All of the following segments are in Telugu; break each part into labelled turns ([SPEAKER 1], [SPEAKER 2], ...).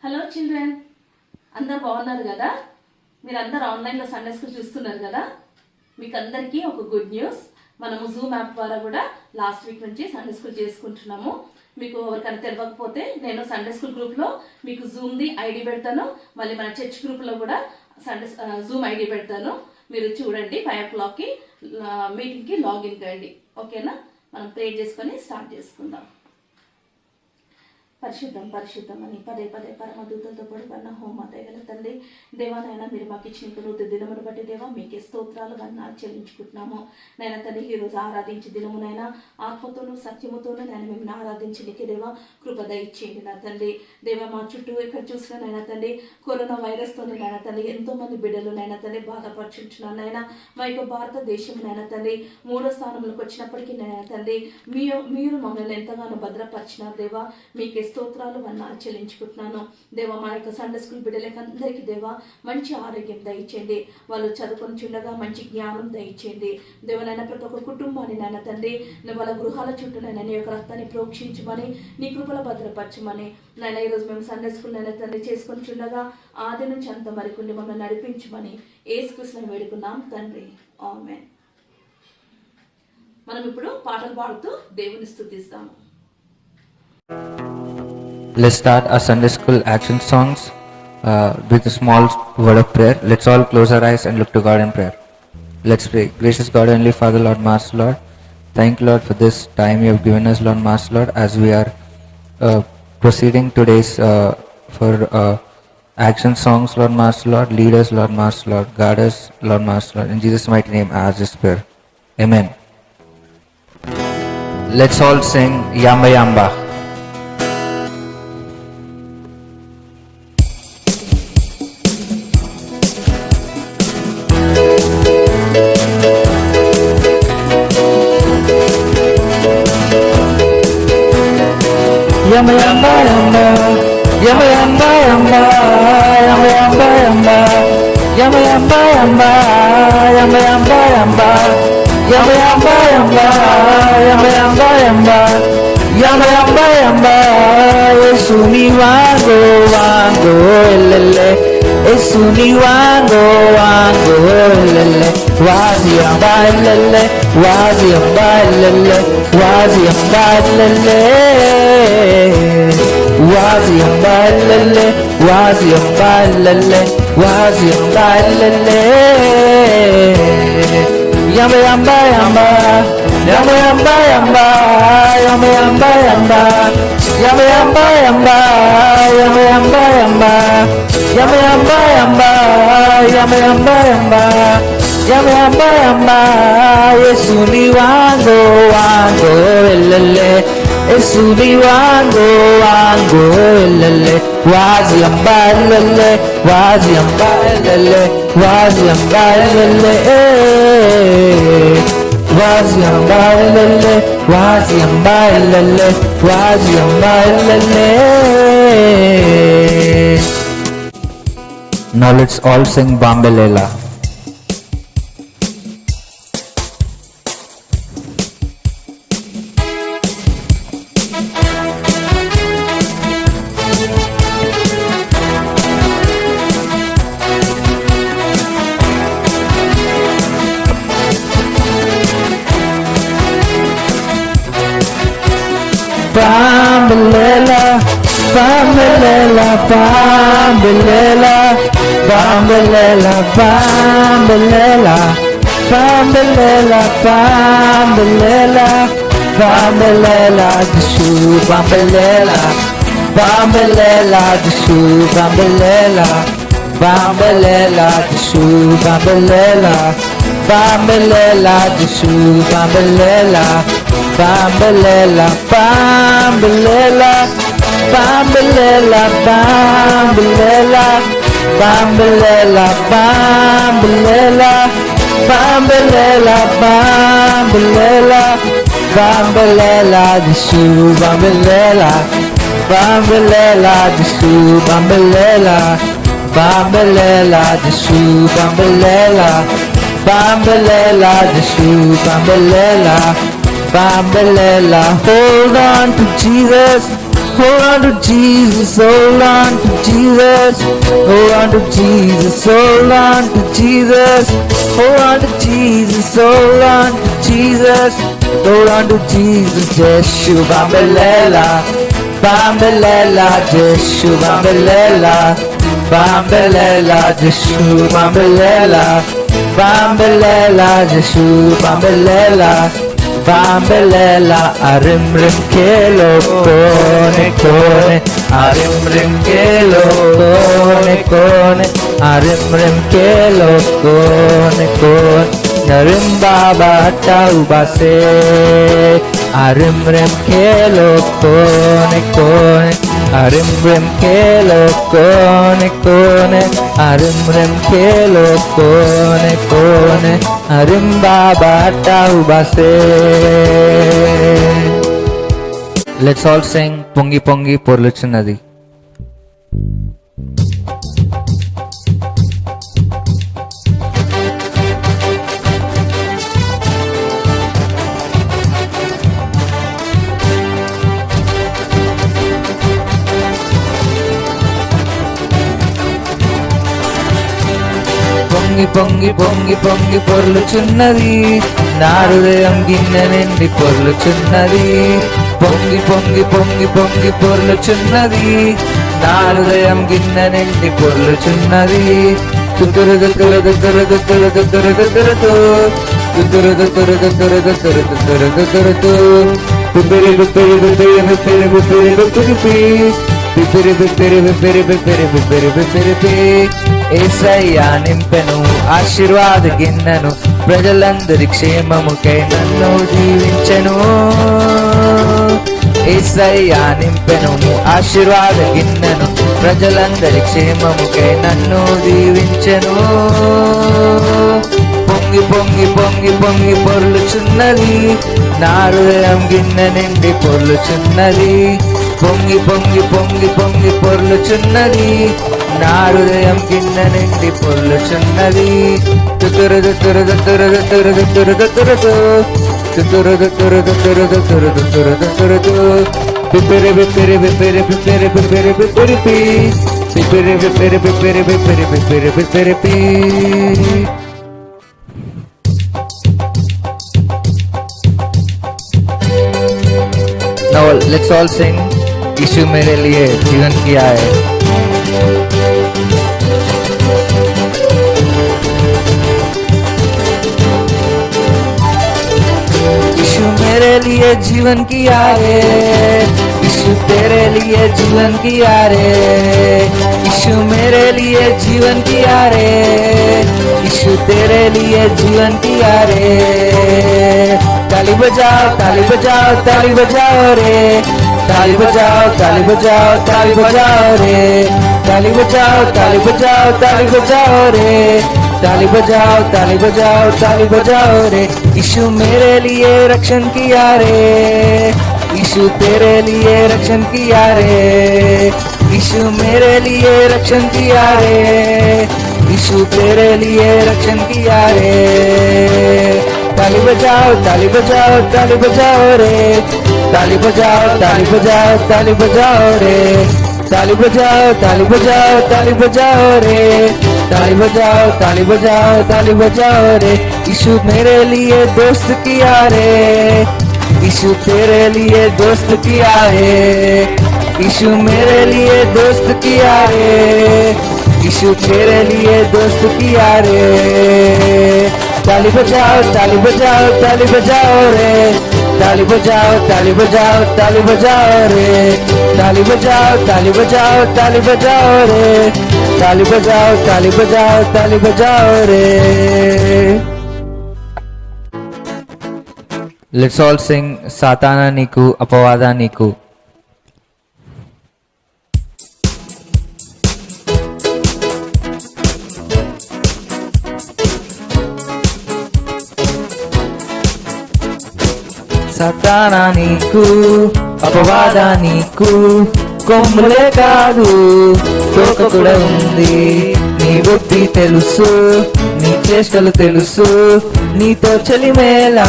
[SPEAKER 1] హలో చిల్డ్రన్, అందరు బాగున్నారు కదా? మీరు అందరు ఆన్లైన్లో సండే స్కూల్ చూస్తున్నారు కదా? మీకు అందరికీ ఒక గుడ్ న్యూస్. మనము జూమ్ యాప్ ద్వారా కూడా లాస్ట్ వీక్ నుంచి సండే స్కూల్ చేసుకుంటున్నాము. మీకు ఎవరికైనా తెలియకపోతే నేను సండే స్కూల్ గ్రూప్లో మీకు జూమ్ది ఐడి పెడతాను, మళ్ళీ మన చర్చ్ గ్రూప్లో కూడా సండే జూమ్ ఐడి పెడతాను. మీరు చూడండి. 5 o'clockకి మీటింగ్కి లాగిన్ కండి. ఓకేనా? మనం ప్రే చేసుకొని స్టార్ట్ చేసుకుందాం. పరిశుద్ధం పరిశుద్ధం అని పదే పదే పరమదూతలతో పడుకున్న హోమ దయగల తండ్రి, దేవానైనా మీరు మాకు ఇచ్చిన నూతన దినమును బట్టి దేవా మీకే స్తోత్రాలు వందనాలు చెల్లించుకుంటున్నాము. నైనా తండ్రి, ఈరోజు ఆరాధించి దినమునైనా ఆత్మతోనూ సత్యముతోనూ నేను మిమ్మల్ని ఆరాధించడానికి దేవా కృప దయచేయండి. నా తండ్రి దేవా, మా చుట్టూ ఎక్కడ చూసినా నైనా తండ్రి కరోనా వైరస్తో నైనా తండ్రి ఎంతోమంది బిడ్డలు నైనా తండ్రి బాధపరుచుంటున్నాను. నైనా మా యొక్క భారతదేశం నైనా తండ్రి 3వ స్థానంలోకి వచ్చినప్పటికీ నైనా తండ్రి మీరు మమ్మల్ని ఎంతగానో భద్రపరిచినారు దేవా. మీకే స్తోత్రాలు వందనాలు చెల్లించుకుంటున్నాను దేవా. మా యొక్క సండే స్కూల్ బిడ్డలకి అందరికీ దేవా మంచి ఆరోగ్యం దయచేయండి. వాళ్ళు చదువుకొని చుండగా మంచి జ్ఞానం దయచేయండి దేవనైనా. ప్రతి ఒక్క కుటుంబాన్ని నాయన తండ్రి వాళ్ళ గృహాల చుట్టూ నైనా నీ యొక్క రక్తాన్ని ప్రోక్షించమని, నీ కృపల భద్రపరచమని నైనా. ఈరోజు మేము సండే స్కూల్ నైనా తండ్రి చేసుకొని చుండగా ఆది నుంచి అంత వరకు మమ్మల్ని నడిపించమని యేసుక్రీస్తుని వేడుకున్నాం తండ్రి. ఆమేన్. మనం ఇప్పుడు పాటలు పాడుతూ దేవుని స్తుతిస్తాము.
[SPEAKER 2] Let's start our Sunday school action songs with a small word of prayer. Let's all close our eyes and look to God in prayer. Let's pray. Gracious God, Heavenly Father, Lord, Master, Lord, thank you, Lord, for this time you have given us, Lord, Master, Lord, as we are proceeding today's for action songs, Lord, Master, Lord. Lead us, Lord, Master, Lord. Guard us, Lord, Master, Lord. In Jesus' mighty name, I ask this prayer. Amen. Let's all sing Yamba Yamba. Yamba yamba yamba, yamba yamba yamba, yamba yamba yamba, yamba yamba yamba, yamba yamba yamba, yamba yamba yamba, yamba yamba yamba, yamba yamba yamba. Yesu ni wango wango elele, Yesu ni wango wango elele. Wazi yamba elele, wazi yamba elele, wazi yamba elele. Wazi yamba elele, wazi yamba elele, wazi yamba elele. Yamba yamba yamba, yamba yamba yamba, yamba yamba yamba, yamba yamba yamba, yamba yamba yamba, yamba yamba yamba, yamba yamba yamba, yamba yamba yamba. Yesu ni wango wango elele, Yesu ni wango wango elele. Wazi yamba elele, wazi yamba elele, wazi yamba elele. Wazi yamba elele, wazi yamba elele, wazi yamba elele. Now let's all sing Bambelela. Bambelela, bambelela, bambelela, bambelela, bambelela, bambelela, bambelela, bambelela, Jesu, bambelela, bambelela, Jesu, bambelela, bambelela, Jesu, bambelela, bambelela, Jesu, bambelela. Bambelela, bambelela, bambelela, bambelela, bambelela, bambelela, bambelela, bambelela, bambelela, Jesu, bambelela, bambelela, Jesu, bambelela, bambelela, Jesu, bambelela, bambelela, Jesu, bambelela. Bambelela, hold on to Jesus, Hold on to Jesus, hold on to Jesus. Hold on to Jesus, hold on to Jesus. Hold on to Jesus, hold on to Jesus. Hold on to Jesus, Jeshu Bambelela. Bambelela, Jeshu Bambelela. Bambelela, Jeshu Bambelela. Bambelela, Jeshu Bambelela. Bambelela, arim rim kelo kone kone, arim rim kelo kone kone, arim rim kelo kone kone, narim baba taubase, arim rim kelo kone kone, arim rim kelo kone kone, arim rim kelo kone kone, arim baba taubase. Let's all sing Pongi Pongi Porluchunnadi. పొంగి పొంగి పొంగి పొంగి పొర్లుచున్నది, నా హృదయం గిన్నె నిండి పొర్లుచున్నది. పొంగి పొంగి పొంగి పొంగి పొర్లుచున్నది, నా హృదయం గిన్నె నిండి పొర్లుచున్నది. దుద్దురు దుద్దురు దుద్దురు దుద్దురు దుద్దురు దుద్దురుతూ, దుద్దురు దుద్దురు దుద్దురు దుద్దురు దుద్దురు దుద్దురుతూ, బిబ్బిరి బిబ్బిరి బిబ్బిరి బిబ్బిరి బిబ్బిరి బిబ్బిరిపి, బిబ్బిరి బిబ్బిరి బిబ్బిరి బిబ్బిరి బిబ్బిరి బిబ్బిరిపి. యేసయ్య నింపెను ఆశీర్వాద గిన్నెను, ప్రజలందరి క్షేమముకై నన్ను దీవించెను. యేసయ్య నింపెను ఆశీర్వాద గిన్నెను, ప్రజలందరి క్షేమముకై నన్ను దీవించెను. పొంగి పొంగి పొంగి పొంగి పొర్లుచున్నది, నా హృదయం గిన్నె నిండి పొర్లుచున్నది. పొంగి పొంగి పొంగి పొంగి పొర్లుచున్నది, నా హృదయం గిన్నె నిండి పొర్లుచున్నది. దుతురు దుతురు దుతురు దుతురు దుతురు దుతురుతూ, దుతురు దుతురు దుతురు దుతురు దుతురు దుతురుతూ, బిబ్బిరి బిబ్బిరి బిబ్బిరి బిబ్బిరి బిబ్బిరి బిబ్బిరిపి, బిబ్బిరి బిబ్బిరి బిబ్బిరి బిబ్బిరి బిబ్బిరి బిబ్బిరిపి. Now let's all sing यीशु मेरे लिए जीवन किया है. यीशु मेरे लिए जीवन किया रे, यीशु तेरे लिए जीवन किया रे, यीशु मेरे लिए जीवन किया रे, यीशु तेरे लिए जीवन किया रे. ताली बजाओ ताली बजाओ ताली बजाओ रे, ताली बजाओ ताली बजाओ ताली बजाओ रे, ताली बजाओ ताली बजाओ ताली बजाओ रे, ताली बजाओ ताली बजाओ ताली बजाओ रे. यीशु मेरे लिए रक्षण किया रे, यीशु तेरे लिए रक्षण किया रे, यीशु मेरे लिए रक्षण किया रे, यीशु तेरे लिए रक्षण किया रे. ताली बजाओ ताली बजाओ ताली बजाओ रे, ताली बजाओ ताली बजाओ ताली बजाओ रे, ताली बजाओ ताली बजाओ ताली बजाओ रे, ताली बजाओ ताली बजाओ ताली बजाओ रे. यीशु मेरे लिए दोस्त किया रे, यीशु तेरे लिए दोस्त किया रे, यीशु मेरे लिए दोस्त किया रे, यीशु तेरे लिए दोस्त किया रे. ताली बजाओ ताली बजाओ ताली बजाओ रे, ताली बजाओ ताली बजाओ ताली बजाओ रे, ताली बजाओ ताली बजाओ ताली बजाओ रे, ताली बजाओ ताली बजाओ ताली बजाओ रे. Let's all sing సాతానా నీకు అపవాదా నీకు. సాతానా నీకు అపవాదా నీకు, కొమ్ములే కాదు తోక కూడా ఉంది. నీ బుద్ధి తెలుసు, నీ చేష్టలు తెలుసు, నీతో చలిమేలా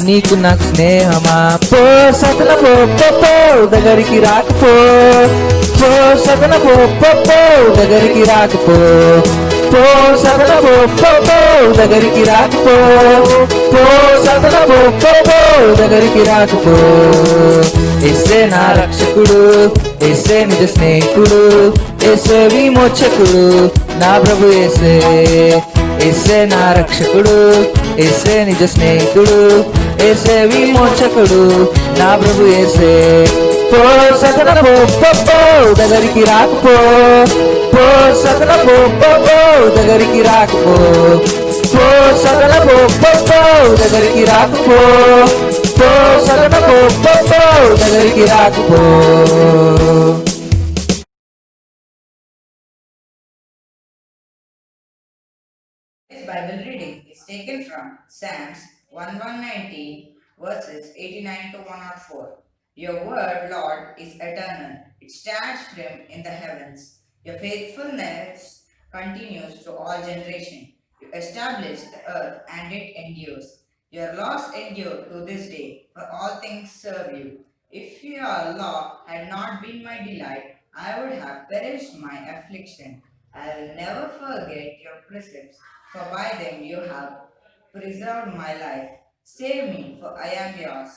[SPEAKER 2] నీకు నాకు స్నేహమా పో సకల పో పో, పో దగ్గరికి రాకపో పో సకల పో పో, పో దగ్గరికి రాకపో పో సకల పో పో, పో దగ్గరికి రాకపో పో సకల పో పో, పో దగ్గరికి రాకపో యేసే నా రక్షకుడు యేసే నిజ స్నేహితుడు యేసే విమోచకుడు నా ప్రభు యేసే యేసే నా రక్షకుడు యేసే నిజ స్నేహితుడు యేసే విమోచకుడు నా ప్రభు యేసే పో సకల పో పో, పో దగ్గరికి రాకపో పో సకల పో పో, పో దగ్గరికి రాకపో పో సకల పో పో, పో దగ్గరికి రాకపో పో సకల పో పో, పో దగ్గరికి రాకపో.
[SPEAKER 3] This Bible reading is taken from Psalms 119 verses 89 to 104. Your word, Lord, is eternal. It stands firm in the heavens. Your faithfulness continues to all generations. You established the earth and it endures. Your laws endure to this day, for all things serve you. If your law had not been my delight, I would have perished my affliction. I will never forget your precepts, for by them you have preserved my life. Save me, for I am yours.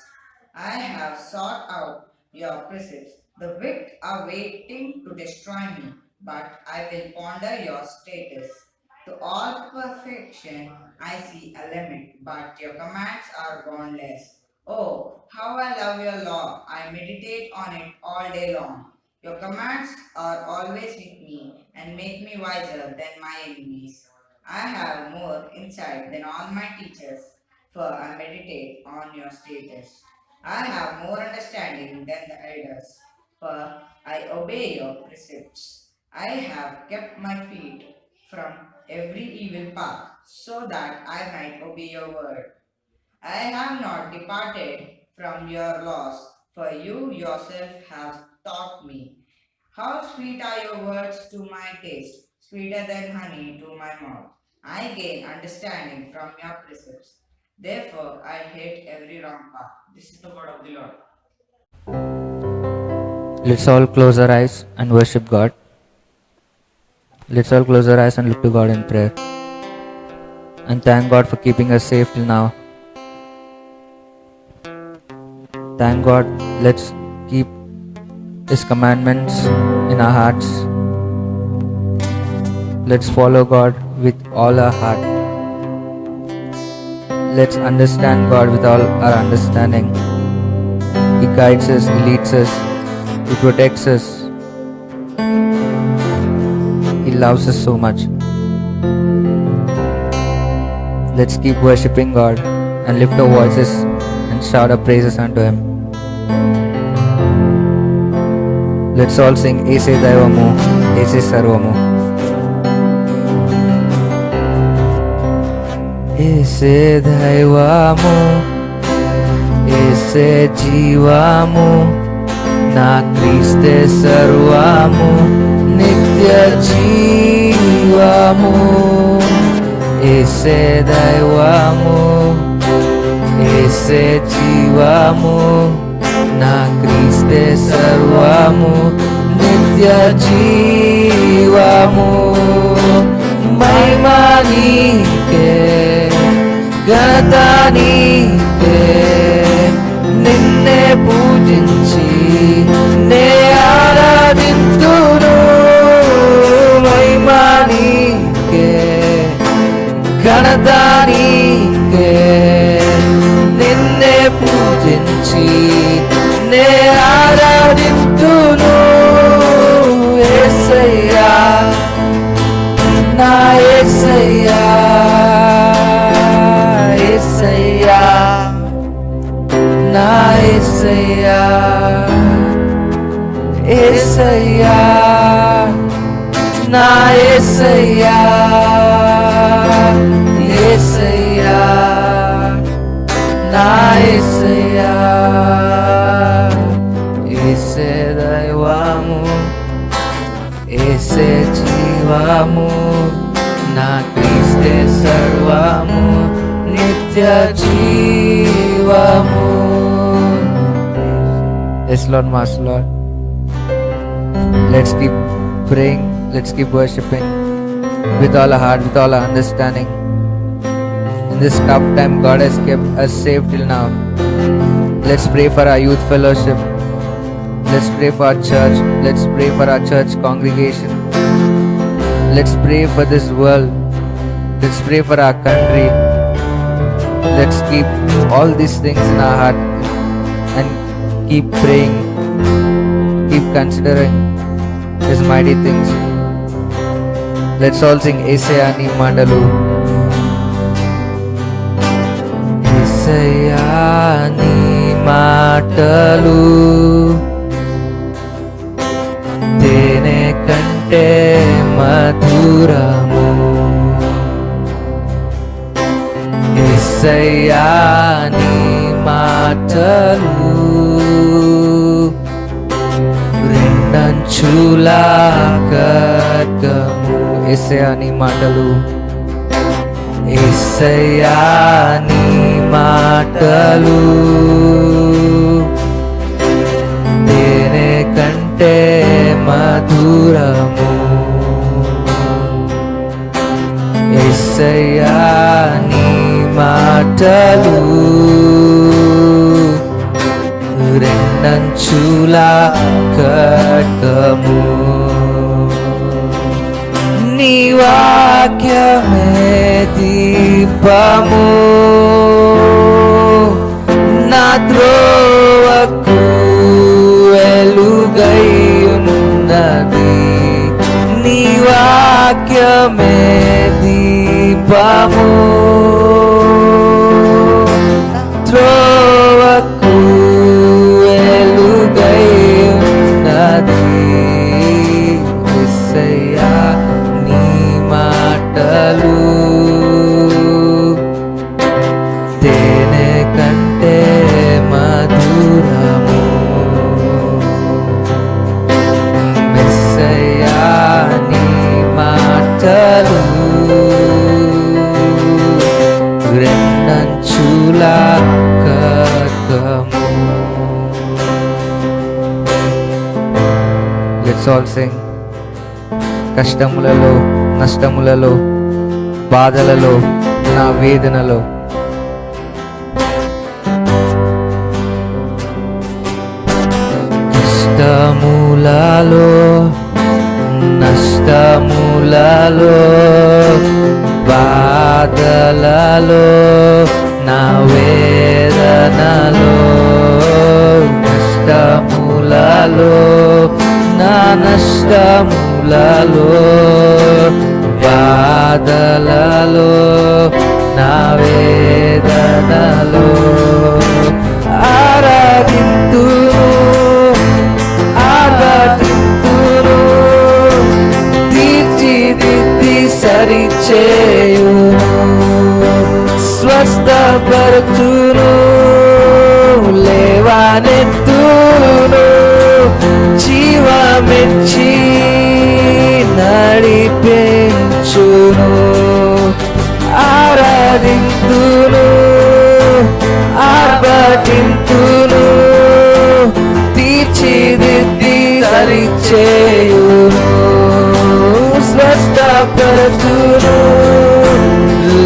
[SPEAKER 3] I have sought out your precepts. The wicked are waiting to destroy me, but I will ponder your status. To all perfection I see a limit, but your commands are boundless. Oh, how I love your law! I meditate on it all day long. Your commands are always with me and make me wiser than my enemies. I have more insight than all my teachers, for I meditate on your status. I have more understanding than the elders, for I obey your precepts. I have kept my feet from every evil path, so that I might obey your word. I have not departed from your laws, for you yourself have taught me. How sweet are your words to my taste, sweeter than honey to my mouth. I gain understanding from your precepts. Therefore, I hate every wrong path. This is the word of the Lord.
[SPEAKER 2] Let's all close our eyes and worship God. Let's all close our eyes and look to God in prayer. And thank God for keeping us safe till now. Thank God. Let's keep His commandments in our hearts. Let's follow God with all our heart. Let's understand God with all our understanding. He guides us, He leads us, He protects us. He loves us so much. Let's keep worshipping God and lift our voices and shout our praises unto Him. Let's all sing Ese Daivamu, Ese Sarvamu. Ese Daivamu, Ese Jivamu, Na Kriste Sarvamu, Nitya Jivamu. Ese Daivamu, Ese Jivamu, Na Kriste Sarvamu, Nitya Jivamu. Mahima Nike, Ghanta Nike, Ninne Pujinchi, Ne Aaradintunu. Mahima Nike, Ghanta Nike, Ninne Pujinchi, Ne Aaradintunu. Yesaya, na Yesaya, Yesaya, na Yesaya, Yesaya, na Yesaya, Yesaya, na Yesaya. Ese Daivamu, Ese Jivamu, Na Kriste Sarvamu, Nitya Jivamu. జీవము. Yes, Lord, Master, Lord. Let's keep praying, let's keep worshipping with all our heart, with all our understanding. In this tough time, God has kept us safe till now. Let's pray for our youth fellowship. Let's pray for our church. Let's pray for our church congregation. Let's pray for this world. Let's pray for our country. Let's keep all these things in our heart and keep praying, keep considering His mighty things. Let's all sing Esaya ni Mandalu. Esaya ni మాటలు తేనె కంటే మధురము. యేసయ్యా నీ మాటలు రెండంచుల ఖడ్గము. యేసయ్యా నీ మాటలు, యేసయ్యా నీ మాటలు తేనె కంటే మధురము. యేసయ్యా నీ మాటలు రెండంచుల ఖడ్గము. నీ వాక్యమే దీపము నా త్రోవకు వెలుగై ఉన్నది. నీ వాక్యమే దీపము త్రోవకు వెలుగై ఉన్నది. యేసయ్యా నీ మాటలు తేనె కంటే మధురము. యేసయ్యా నీ మాటలు రెండంచుల ఖడ్గము. Let's all sing. కష్టములలో, నష్టములలో, బాధలలో, నా వేదనలో కష్టములలో, నష్టములలో, బాధలలో, నా వేదనలో కష్టములలో, నా నష్టములలో, బాధలలో, నా వేదనలో ఆరాధింతును, ఆరాధింతును, తీర్చిదిద్ది సరిచేయును, స్వస్థపరచును, లేవనెత్తును, జీవమిచ్చి నడిపించును. ఆరాధింతును, ఆర్భటింతును, తీర్చిదిద్ది సరిచేయును, స్వస్థపరచును,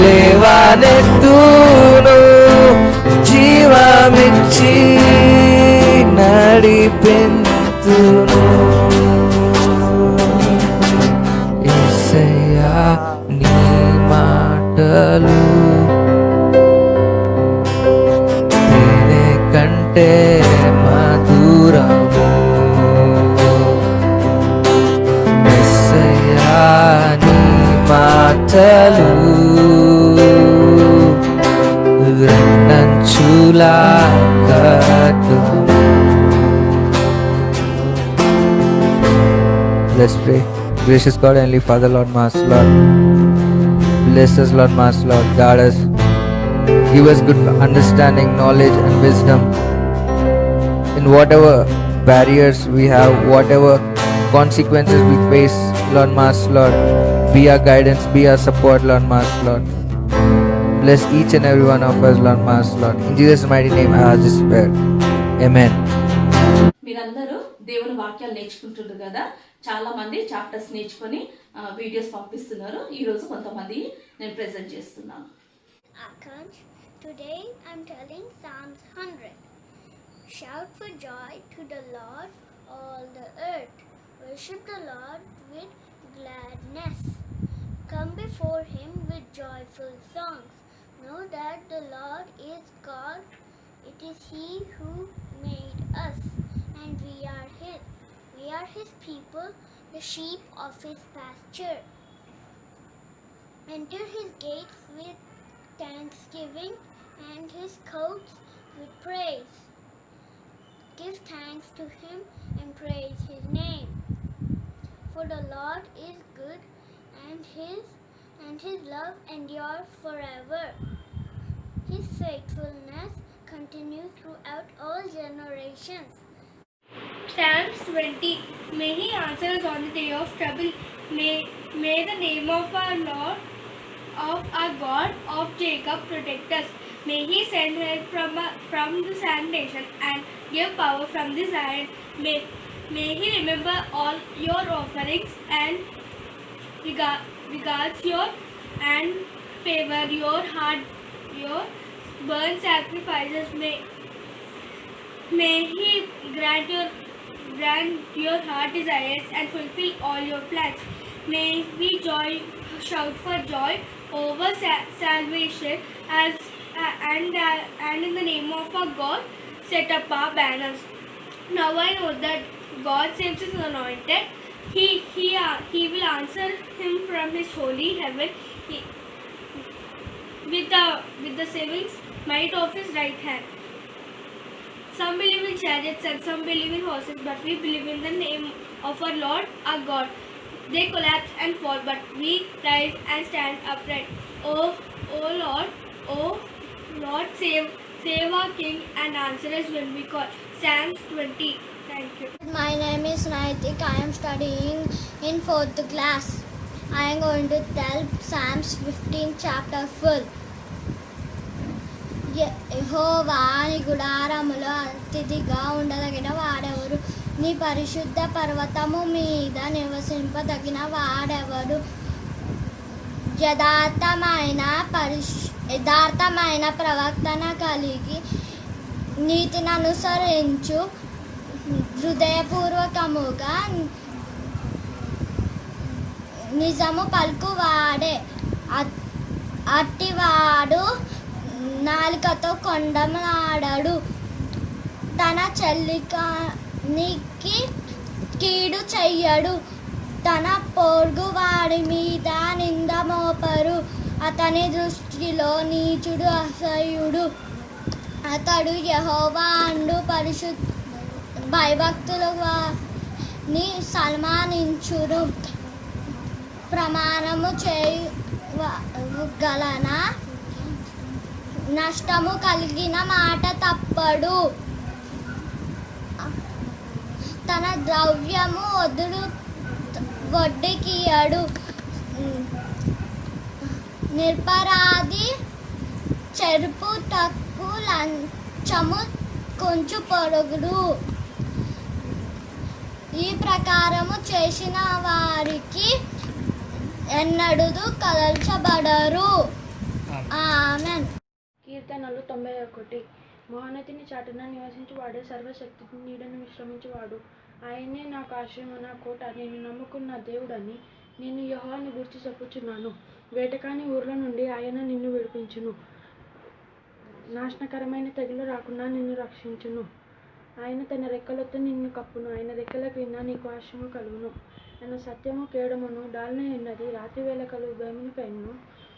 [SPEAKER 2] లేవనెత్తును, జీవమిచ్చి నడిపించును. యేసయ్యా నీ మాటలు తేనె కంటే మధురము. యేసయ్యా నీ మాటలు రెండంచుల ఖడ్గము. Let's pray. Gracious God, Heavenly Father, Lord, Master, Lord, bless us, Lord, Master, Lord, guard us, give us good understanding, knowledge and wisdom in whatever barriers we have, whatever consequences we face, Lord, Master, Lord, be our guidance, be our support, Lord, Master, Lord. Bless each and every one of us, Lord Master, Lord. In Jesus' mighty name, I ask this prayer. Amen.
[SPEAKER 1] మీరందరూ దేవుని వాక్యాలు నేర్చుకుంటున్నారు కదా, చాలా మంది చాప్టర్స్ నేర్చుకొని వీడియోస్ పంపిస్తున్నారు. ఈరోజు కొంతమంది నేను ప్రెజెంట్ చేస్తున్నాను.
[SPEAKER 4] Akansh. Today I'm telling Psalms 100. Shout for joy to the Lord, all the earth. Worship the Lord with gladness. Come before him with joyful songs. Know that the Lord is God. It is he who made us, and we are his. We are his people, the sheep of his pasture. Enter his gates with thanksgiving and his courts with praise. Give thanks to him and praise his name. For the Lord is good, and his love endures forever. His faithfulness continues throughout all generations.
[SPEAKER 5] Psalms 20. May he answer us on the day of trouble. May the name of our Lord, of our God of Jacob protect us. May he send help from the sand nation and give power from the Zion. May he remember all your offerings and regards your and favor your burnt sacrifices. May he grant your heart desires and fulfill all your plans. May we shout for joy over salvation and in the name of our God set up our banners. Now I know that God saves his anointed. He will answer him from his holy heaven with the saving might of his right hand. Some believe in chariots and some believe in horses, but we believe in the name of our Lord, our God. They collapse and fall, but we rise and stand upright. Oh Lord, save our King and answer us when we call. Psalms 20. Thank you.
[SPEAKER 4] My name is Naitik. I am studying in 4th class. I am going to tell Psalms 15 chapter full. యెహోవా నీ గుడారములో అతిథిగా ఉండదగిన వాడెవరు? నీ పరిశుద్ధ పర్వతము మీద నివసింపదగిన వాడెవరు? యథార్థమైన ప్రవర్తన కలిగి నీతిని అనుసరించు హృదయపూర్వకముగా నిజము పలుకువాడే అట్టివాడు నాలుకతో కొండమాడడు. తన చెల్లికి కీడు చెయ్యడు. తన పొరుగువాడి మీద నింద మోపరు. అతని దృష్టిలో నీచుడు అసహ్యుడు. అతడు యెహోవా అందు భయభక్తులు ని సన్మానించును. ప్రమాణము చేయగలన నష్టము కలిగిన మాట తప్పడు. తన ద్రవ్యము వడ్డీకియడు. నిరపరాధి చెరుపు తక్కు లంచము కొంచెం పొరుగుడు. ఈ ప్రకారము చేసిన వారికి ఎన్నడూ కదల్చబడరు. ఆమేన్.
[SPEAKER 5] కీర్తనలు 91. మహోన్నతిని చాటున నివసించువాడే, సర్వశక్తి నీడను విశ్రమించువాడు. ఆయనే నాకు ఆశ్రయము, నా కోట, నేను నమ్ముకున్న దేవుడని నేను యెహోవాను గూర్చి చెప్పుచున్నాను. వేటకాని ఊర్ల నుండి ఆయన నిన్ను విడిపించును. నాశనకరమైన తెగులు రాకుండా నిన్ను రక్షించును. ఆయన తన రెక్కలతో నిన్ను కప్పును. ఆయన రెక్కల క్రింద నీకు ఆశ్రయము కలుగును. ఆయన సత్యము కేడమును డాల్న ఉన్నది. రాత్రివేళ కలుగు భయమునకైను,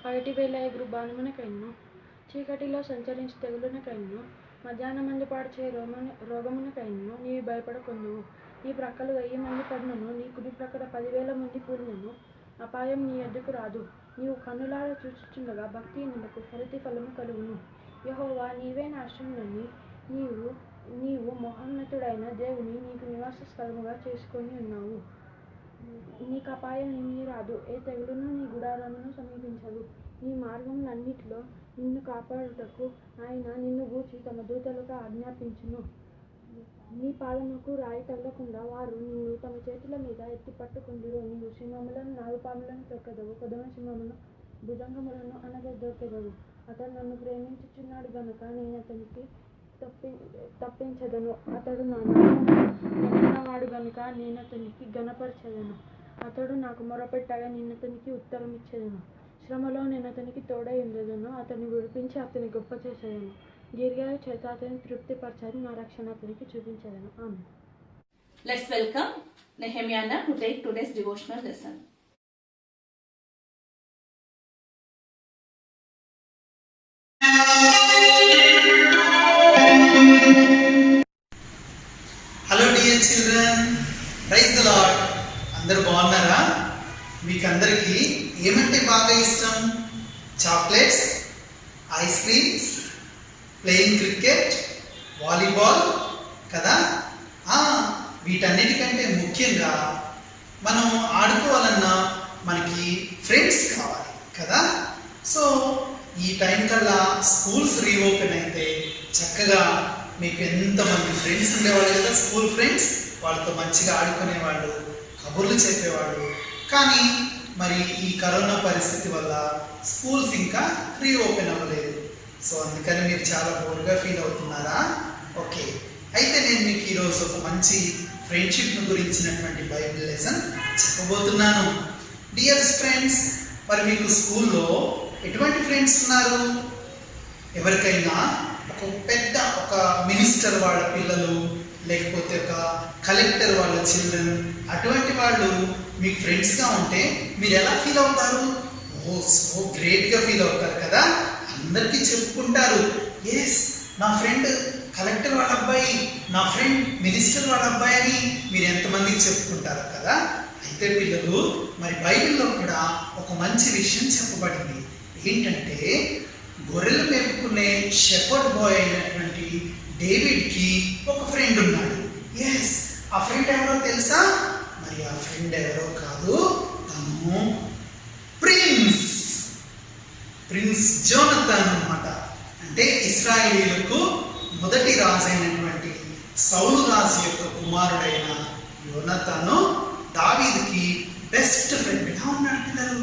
[SPEAKER 5] పగటివేళ ఎగురు బాణమునకైను, చీకటిలో సంచరించు తెగులునకైను, మధ్యాహ్నమందు పాడుచే రోగమునకైను నీవు భయపడకుందువు. నీ ప్రక్కలు 1000 మంది పడినను, నీ కుడి ప్రక్కన 10,000 మంది కూలినను అపాయం నీ ఎద్దుకు రాదు. నీవు కన్నులారా చూచుచుండగా భక్తిహీనులకు ప్రతిఫలము కలుగును. యెహోవా నీవే నా ఆశ్రయమని నీవు మహోన్నతుడైన దేవుని నీకు నివాస స్థలముగా చేసుకొని ఉన్నావు. నీకు అపాయం ఏమీ రాదు, ఏ తెగులును నీ గుడారమును సమీపించదు. ఈ మార్గములన్నిటిలో నిన్ను కాపాడుటకు ఆయన నిన్ను గూర్చి తమ దూతలకు ఆజ్ఞాపించును. నీ పాదముకు రాయి తగలకుండా వారు నిన్ను తమ చేతుల మీద ఎత్తి పట్టుకుందురు. నీవు సింహములను నాగుపాములను తొక్కెదవు, కొదమ సింహమును భుజంగములను అనగదొక్కెదవు. అతడు నన్ను ప్రేమించుచున్నాడు గనుక నేను అతనికి తప్పించదను. అతడు నా నామమును నమ్మినవాడు గనుక నేను అతనికి ఘనపరచెదను. అతడు నాకు మొరపెట్టగా నేను అతనికి ఉత్తరం ఇచ్చేదను. శ్రమలో నేను అతనికి తోడై ఉండేదను. అతన్ని విడిపించి అతని గొప్ప చేసేదను. దీర్ఘాయు చేత అతన్ని తృప్తిపరచాలి. నా రక్షణ అతనికి చూపించేదను. ఆమె.
[SPEAKER 1] Let's welcome Nehemiah to take today's devotional lesson.
[SPEAKER 6] Hello dear children, praise the lord. అందరు బాగున్నారా? మీకు అందరికీ ఏమంటే బాగా ఇష్టం? Chocolates, ice creams, playing cricket, volleyball కదా? వీటన్నిటికంటే ముఖ్యంగా మనం ఆడుకోవాలన్నా మనకి ఫ్రెండ్స్ కావాలి కదా? సో ఈ టైం కల్లా స్కూల్స్ రీఓపెన్ అయితే చక్కగా మీకు ఎంతమంది ఫ్రెండ్స్ ఉండేవాళ్ళు కదా, స్కూల్ ఫ్రెండ్స్. వాళ్ళతో మంచిగా ఆడుకునేవాళ్ళు, కబుర్లు చెప్పేవాళ్ళు. కానీ మరి ఈ కరోనా పరిస్థితి వల్ల స్కూల్స్ ఇంకా రీఓపెన్ అవ్వలేదు. సో అందుకని మీరు చాలా బోర్గా ఫీల్ అవుతున్నారా? ఓకే, అయితే నేను మీకు ఈరోజు ఒక మంచి ఫ్రెండ్షిప్ను గురించినటువంటి బైబిల్ లెసన్ చెప్పబోతున్నాను. డియర్ ఫ్రెండ్స్, మరి మీకు స్కూల్లో ఎటువంటి ఫ్రెండ్స్ ఉన్నారు? ఎవరికైనా ఒక మినిస్టర్ వాళ్ళ పిల్లలు, లేకపోతే ఒక కలెక్టర్ వాళ్ళ చిల్డ్రన్, అటువంటి వాళ్ళు మీకు ఫ్రెండ్స్గా ఉంటే మీరు ఎలా ఫీల్ అవుతారు? సో గ్రేట్గా ఫీల్ అవుతారు కదా? అందరికీ చెప్పుకుంటారు, ఎస్ నా ఫ్రెండ్ కలెక్టర్ వాళ్ళ అబ్బాయి, నా ఫ్రెండ్ మినిస్టర్ వాళ్ళ అబ్బాయి అని మీరు ఎంతమందికి చెప్పుకుంటారు కదా? అయితే పిల్లలు, మరి బైబిల్లో కూడా ఒక మంచి విషయం చెప్పబడింది. ఏంటంటే గొర్రెలు మేపుకునే షెపర్డ్ బాయ్ అయినటువంటి డేవిడ్కి ఒక ఫ్రెండ్ ఉన్నాడు. ఎస్, ఆ ఫ్రెండ్ ఎవరో తెలుసా? మరి ఆ ఫ్రెండ్ ఎవరో కాదు, తను ప్రిన్స్ జోనతాన్ అన్నమాట. అంటే ఇశ్రాయేలీయులకు మొదటి రాజు అయినటువంటి సౌలు రాజు యొక్క కుమారుడైన యోనతాను దావీదుకి బెస్ట్ ఫ్రెండ్ గా ఉన్నాడు పిల్లలు.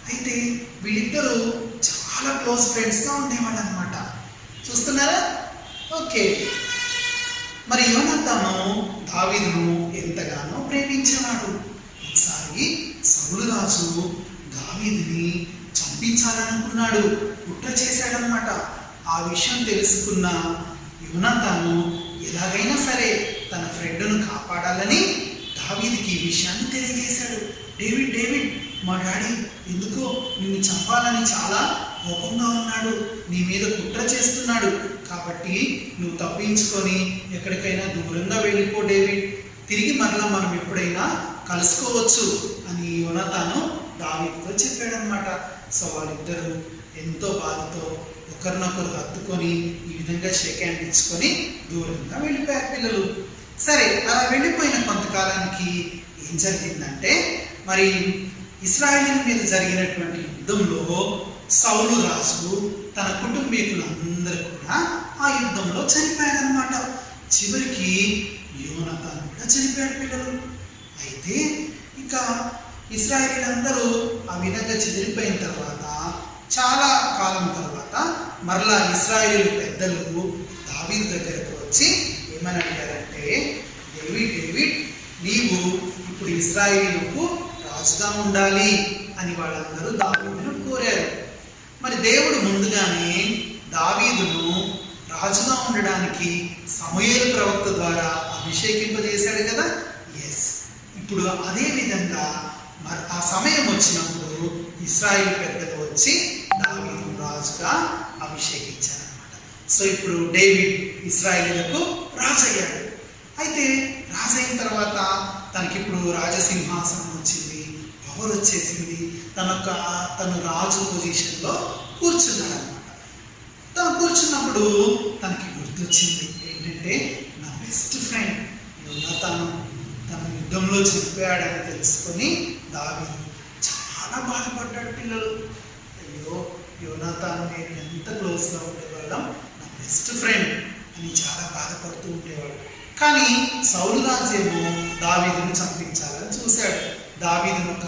[SPEAKER 6] అయితే వీళ్ళిద్దరూ చాలా క్లోజ్ ఫ్రెండ్స్గా ఉండేవాళ్ళు అనమాట. చూస్తున్నారా? ఓకే, మరి యోనతాను దావీదును ఎంతగానో ప్రేమించేవాడు. ఒకసారి సౌలు రాజు దావీదుని చంపించాలనుకున్నాడు, కుట్ర చేశాడనమాట. ఆ విషయం తెలుసుకున్న యోనతాను ఎలాగైనా సరే తన ఫ్రెండ్ను కాపాడాలని దావీదుకి ఈ విషయాన్ని తెలియజేశాడు. డేవిడ్, మా డాడీ ఎందుకో నిన్ను చంపాలని చాలా కోపంగా ఉన్నాడు, నీ మీద కుట్ర చేస్తున్నాడు. కాబట్టి నువ్వు తప్పించుకొని ఎక్కడికైనా దూరంగా వెళ్ళిపో డేవిడ్, తిరిగి మరలా మనం ఎప్పుడైనా కలుసుకోవచ్చు అని యోనతాను దావీదుతో చెప్పాడనమాట. సో వాళ్ళిద్దరూ ఎంతో బాధతో ఒకరినొకరు హత్తుకొని ఈ విధంగా షేక్ హ్యాండ్ ఇచ్చుకొని దూరంగా వెళ్ళిపోయారు పిల్లలు. సరే, అలా వెళ్ళిపోయిన కొంతకాలానికి ఏం జరిగిందంటే, మరి ఇశ్రాయేలీయుల మీద జరిగినటువంటి యుద్ధంలో సౌలు రాజు తన కుటుంబీకులందరూ కూడా ఆ యుద్ధంలో చనిపోయారనమాట. చివరికి యోనతాను కూడా చనిపోయాడు పిల్లలు. అయితే ఇక ఇశ్రాయేలీయులందరూ ఆ విధంగా చెదిరిపోయిన తర్వాత చాలా కాలం తర్వాత మరలా ఇశ్రాయేలు పెద్దలు దావీదు దగ్గరకు వచ్చి ఏమని అడిగారంటే, డేవిడ్, నీవు ఇప్పుడు ఇశ్రాయేలుకు రాజుగా ఉండాలి అని వాళ్ళందరూ దావీదును కోరారు. మరి దేవుడు ముందుగానే దావీదును రాజుగా ఉండడానికి సమూయేలు ప్రవక్త ద్వారా అభిషేకింపజేశాడు కదా? ఎస్, ఇప్పుడు అదే విధంగా మరి ఆ సమయం వచ్చినప్పుడు ఇశ్రాయేలు పెద్దలు వచ్చి దావీదు రాజుగా అభిషేకించారనమాట. సో ఇప్పుడు డేవిడ్ ఇశ్రాయేలులకు రాజు అయ్యాడు. అయితే రాజు అయిన తర్వాత తనకిప్పుడు రాజసింహాసనం వచ్చింది, పవర్ వచ్చేసింది. తను రాజు పొజిషన్లో కూర్చున్నాడు అనమాట. తను కూర్చున్నప్పుడు తనకి గుర్తొచ్చింది ఏంటంటే, నా బెస్ట్ ఫ్రెండ్ యోనతాను తన యుద్ధంలో చనిపోయాడని తెలుసుకొని దావీదు చాలా బాధపడ్డాడు పిల్లలు. అయ్యో యోనాతాను నేను ఎంత క్లోజ్గా ఉండేవాళ్ళం, నా బెస్ట్ ఫ్రెండ్ అని చాలా బాధపడుతూ ఉండేవాడు. కానీ సౌలు రాజేమో దావీదును చంపించాలని చూశాడు. దావీదును ఒక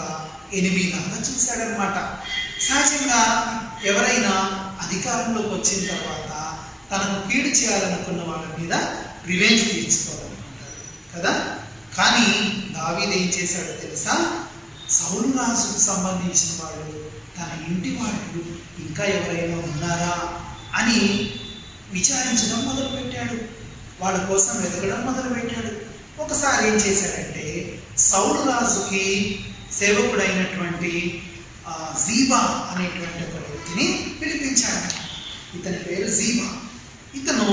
[SPEAKER 6] ఎనిమిలాగా చూశాడనమాట. సహజంగా ఎవరైనా అధికారంలోకి వచ్చిన తర్వాత తనకు కీడు చేయాలనుకున్న వాళ్ళ మీద రివెంజ్ తీర్చుకోవాలనుకుంటాడు కదా. కానీ దావీదు ఏం చేశాడో తెలుసా? సౌలు రాజుకు సంబంధించిన వాళ్ళు, తన ఇంటి వాళ్ళు ఇంకా ఎవరైనా ఉన్నారా అని విచారించడం మొదలుపెట్టాడు. వాళ్ళ కోసం వెతకడం మొదలుపెట్టాడు. ఒకసారి ఏం చేశాడంటే సౌలు రాజుకి సేవకుడైనటువంటి జీబా అనేటువంటి ఒక వ్యక్తిని పిలిపించాడు. ఇతని పేరు జీబా. ఇతను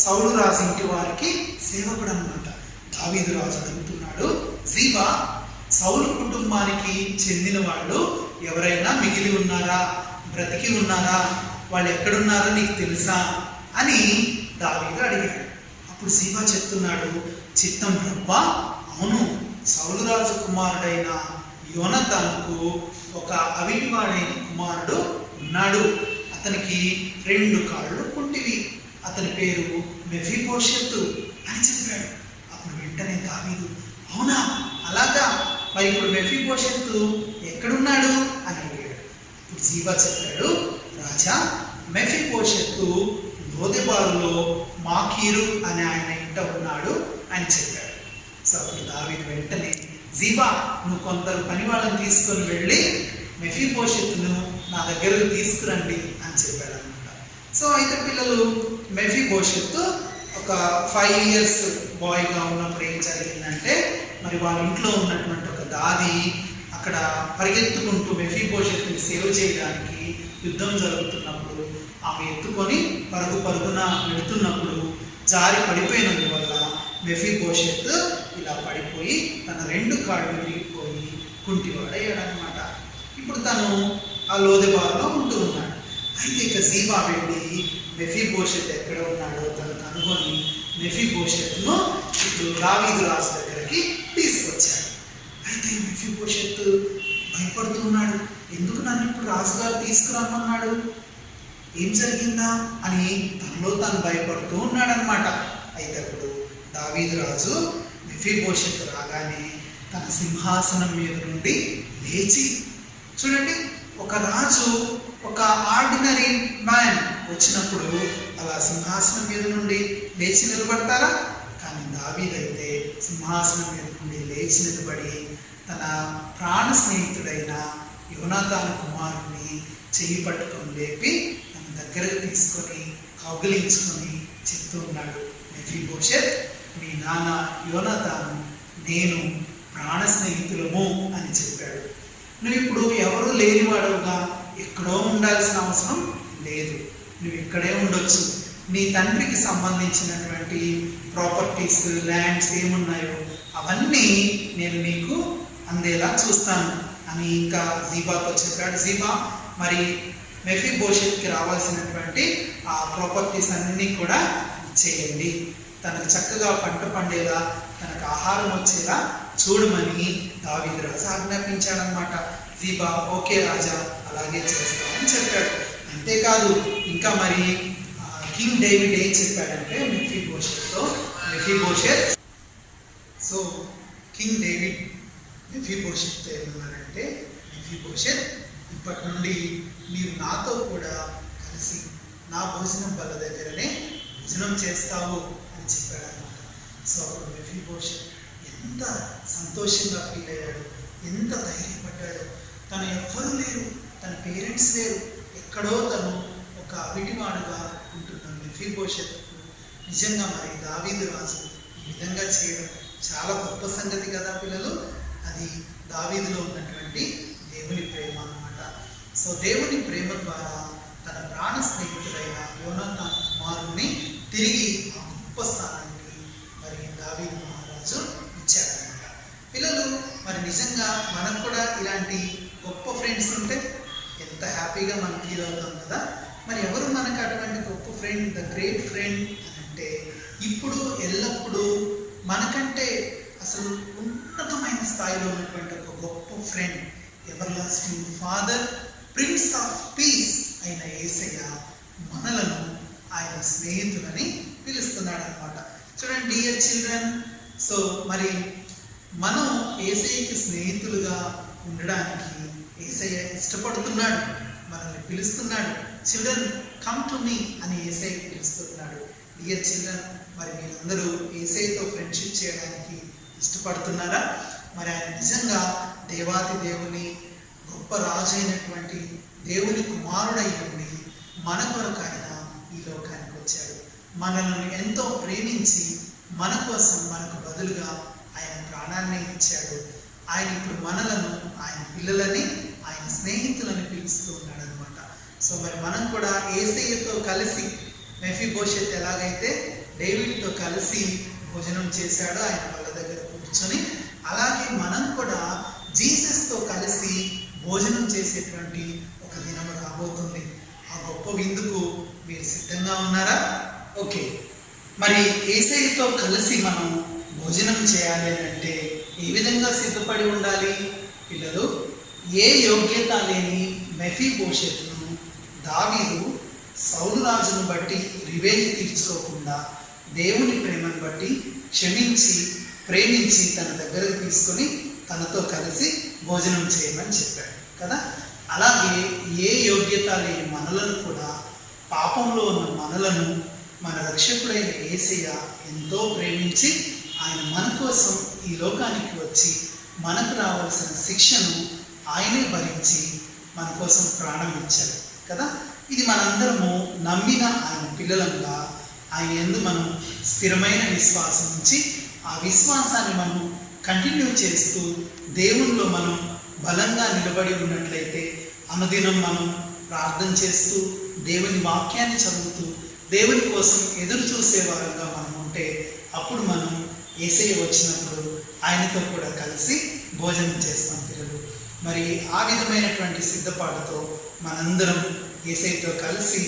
[SPEAKER 6] సౌలు రాజు ఇంటి వారికి సేవకుడు అన్నమాట. దావీదు రాజు అడుగుతున్నాడు, జీబా, సౌలు కుటుంబానికి చెందిన వాళ్ళు ఎవరైనా మిగిలి ఉన్నారా, బ్రతికి ఉన్నారా, వాళ్ళు ఎక్కడున్నారో నీకు తెలుసా అని దావీదు అడిగాడు. అప్పుడు జీబా చెప్తున్నాడు, చిత్తం ప్రభా, అవును, సౌలు రాజు కుమారుడైన యోనతానుకు ఒక అవిటివాడైన కుమారుడు ఉన్నాడు. అతనికి 2 కాళ్ళు కుంటివి. అతని పేరు మెఫీబోషెతు అని చెప్పాడు. అప్పుడు వెంటనే దావీదు, అవునా, అలాగా, మరి ఇప్పుడు మెఫీబోషెతు ఎక్కడున్నాడు అని అడిగాడు. ఇప్పుడు జీబా చెప్పాడు, రాజా, మెఫీబోషెతు లోదెబారులో మాకీరు అనే ఆయన ఇంట ఉన్నాడు అని చెప్పాడు. సో అప్పుడు దావీదు వెంటనే, జీబా, నువ్వు కొందరు పని వాళ్ళని తీసుకొని వెళ్ళి మెఫీబోషెతును నా దగ్గరకు తీసుకురండి అని చెప్పాడు అనమాట. సో అయితే పిల్లలు, మెఫీబోషెతు ఒక 5 years బాయ్గా ఉన్నప్పుడు ఏం జరిగిందంటే, మరి వాళ్ళ ఇంట్లో ఉన్నటువంటి ఒక దాది అక్కడ పరిగెత్తుకుంటూ మెఫీబోషెతుని సేవ్ చేయడానికి యుద్ధం జరుగుతున్నప్పుడు ఆమె ఎత్తుకొని పరుగున వెళుతున్నప్పుడు జారి పడిపోయినందువల్ల మెఫీబోషెత్ ఇలా పడిపోయి తన 2 కాళ్ళు విరిగిపోయి కుంటివాడయ్యాడనమాట. ఇప్పుడు తను ఆ లోదెబారులో ఉంటూ ఉన్నాడు. అయితే ఇక జీబా వెళ్ళి మెఫీబోషెత్ ఎక్కడ ఉన్నాడో తను కనుగొని మెఫీబోషెత్ను ఇప్పుడు దావీదు రాజు దగ్గరికి తీసుకొచ్చాడు. అయితే మెఫీబోషెత్ భయపడుతున్నాడు, ఎందుకు నన్ను ఇప్పుడు రాజుగారు తీసుకురమ్మన్నాడు, ఏం జరిగిందా అని తనలో తాను భయపడుతూ ఉన్నాడనమాట. అయితే అప్పుడు దావీదు రాజు మెఫీబోషెత్ రాగానే తన సింహాసనం మీద నుండి లేచి, చూడండి, ఒక రాజు ఒక ఆర్డినరీ మ్యాన్ వచ్చినప్పుడు అలా సింహాసనం మీద నుండి లేచి నిలబడతారా? కానీ దావీదైతే సింహాసనం మీద నుండి లేచి నిలబడి తన ప్రాణ స్నేహితుడైన యోనాతాను కుమారుని చెయ్యి పట్టుకొని లేపి తన దగ్గరకు తీసుకొని కౌగిలించుకొని చెప్తూ ఉన్నాడు, మెఫీబోషెత్, మీ నాన్న యోనాతాను నేను ప్రాణ స్నేహితులము అని చెప్పాడు. నువ్వు ఇప్పుడు ఎవరు లేనివాడుగా ఎక్కడో ఉండాల్సిన అవసరం లేదు, నువ్వు ఇక్కడే ఉండొచ్చు. నీ తండ్రికి సంబంధించినటువంటి ప్రాపర్టీస్, ల్యాండ్స్ ఏమున్నాయో అవన్నీ నేను నీకు అందేలా చూస్తాను అని ఇంకా జీబాతో చెప్పాడు. జీబా, మరి మెఫీబోషెత్కి రావాల్సినటువంటి ఆ ప్రాపర్టీస్ అన్నీ కూడా చేయండి, తనకు చక్కగా పంట పండేలా, తనకు ఆహారం వచ్చేలా చూడమని దావీదు రాజు ఆజ్ఞాపించాడనమాట. జీబా, ఓకే రాజా, అలాగే చేస్తామని చెప్పాడు. అంతేకాదు ఇంకా మరి కింగ్ డేవిడ్ ఏం చెప్పాడంటే Mephibosheth so king David Mephibosheth ఏమన్నారంటే, మెఫీబోషెత్, ఇప్పటి నుండి నీవు నాతో కూడా కలిసి నా భోజనం బల్ల దగ్గరనే భోజనం చేస్తావు అని చెప్పాడు అన్నమాట. సో అప్పుడు మెఫీబోషెత్ ఎంత సంతోషంగా ఫీల్ అయ్యాడు, ఎంత ధైర్యపడ్డాడు. తను ఎవ్వరూ లేరు, తన పేరెంట్స్ లేరు, ఎక్కడో తను ఒక అవిటివాడుగా ఉంటున్న మెఫీబోషెత్కు నిజంగా మరి దావీదు రాజు ఈ విధంగా చేయడం చాలా గొప్ప సంగతి కదా పిల్లలు. అది దావీదులో ఉన్నటువంటి దేవుని ప్రేమ అన్నమాట. సో దేవుని ప్రేమ ద్వారా తన ప్రాణ స్నేహితుడైన యోనాతాను కుమారుణ్ణి తిరిగి ఆ గొప్ప స్థానానికి మరి దావీదు మహారాజు ఇచ్చారన్నమాట. పిల్లలు, మరి నిజంగా మనకు కూడా ఇలాంటి గొప్ప ఫ్రెండ్స్ ఉంటే ఎంత హ్యాపీగా మనం ఫీల్ అవుతాం కదా. మరి ఎవరు మనకు అటువంటి గొప్ప ఫ్రెండ్, ద గ్రేట్ ఫ్రెండ్ అని అంటే, ఇప్పుడు ఎల్లప్పుడూ మనకంటే అసలు ఉన్నతమైన స్థాయిలో ఉన్నటువంటి ఒక గొప్ప friend, ever lasting father prince of piece అయిన యేసయ్య మనలను ఆయన స్నేహితులని పిలుస్తున్నాడు అనమాట. చూడండి డియర్ చిల్డ్రన్, సో మరి మనం యేసయ్యకి స్నేహితులుగా ఉండడానికి యేసయ్య ఇష్టపడుతున్నాడు, మనల్ని పిలుస్తున్నాడు. చిల్డ్రన్ కమ్ టు మీ అని యేసయ్య పిలుస్తున్నాడు. డియర్ చిల్డ్రన్, మరి మీరందరూ యేసయ్యతో ఫ్రెండ్షిప్ చేయడానికి ఇష్టపడుతున్నారా? మరి ఆయన నిజంగా దేవాది దేవుని గొప్ప రాజు అయినటువంటి దేవుని కుమారుడై ఉండి మన కొరకు ఆయన ఈ లోకానికి వచ్చాడు. మనల్ని ఎంతో ప్రేమించి మన కోసం మనకు బదులుగా ఆయన ప్రాణాన్ని ఇచ్చాడు. ఆయన ఇప్పుడు మనలను ఆయన పిల్లలని ఆయన స్నేహితులని పిలుస్తూ ఉన్నాడు అనమాట. సో మరి మనం కూడా యేసయ్యతో కలిసి మెఫీబోషెత్ ఎలాగైతే డేవిడ్తో కలిసి భోజనం చేశాడో ఆయన వాళ్ళ దగ్గర కూర్చొని, అలాగే మనం కూడా జీసస్తో కలిసి భోజనం చేసేటువంటి ఒక దినం రాబోతుంది. ఆ గొప్ప విందుకు మీరు సిద్ధంగా ఉన్నారా? ఓకే, మరి యేసయ్యతో కలిసి మనం భోజనం చేయాలి అంటే ఏ విధంగా సిద్ధపడి ఉండాలి? పిల్లలు, ఏ యోగ్యత లేని మెఫీబోషెత్ను దావీదు సౌలు రాజును బట్టి రివెంజ్ తీర్చుకోకుండా దేవుని ప్రేమను బట్టి క్షమించి ప్రేమించి తన దగ్గరకు తీసుకొని తనతో కలిసి భోజనం చేయమని చెప్పాడు కదా. అలాగే ఏ యోగ్యత లేని మనలను కూడా, పాపంలో ఉన్న మనలను మన రక్షకుడైన యేసయ్య ఎంతో ప్రేమించి ఆయన మన కోసం ఈ లోకానికి వచ్చి మనకు రావాల్సిన శిక్షను ఆయనే భరించి మన కోసం ప్రాణం ఇచ్చాడు కదా. ఇది మనందరము నమ్మిన ఆయన పిల్లలంగా ఆయన యందు మనం స్థిరమైన విశ్వాసం ఉంచి ఆ విశ్వాసాన్ని మనం కంటిన్యూ చేస్తూ దేవునిలో మనం బలంగా నిలబడి ఉన్నట్లయితే అనుదినం మనం ప్రార్థన చేస్తూ దేవుని వాక్యాన్ని చదువుతూ దేవుని కోసం ఎదురు చూసే వారంగా మనం ఉంటే అప్పుడు మనం యేసయ్య వచ్చినప్పుడు ఆయనతో కూడా కలిసి భోజనం చేస్తాం పిల్లలు. మరి ఆ విధమైనటువంటి సిద్ధపాటుతో మనందరం యేసయ్యతో కలిసి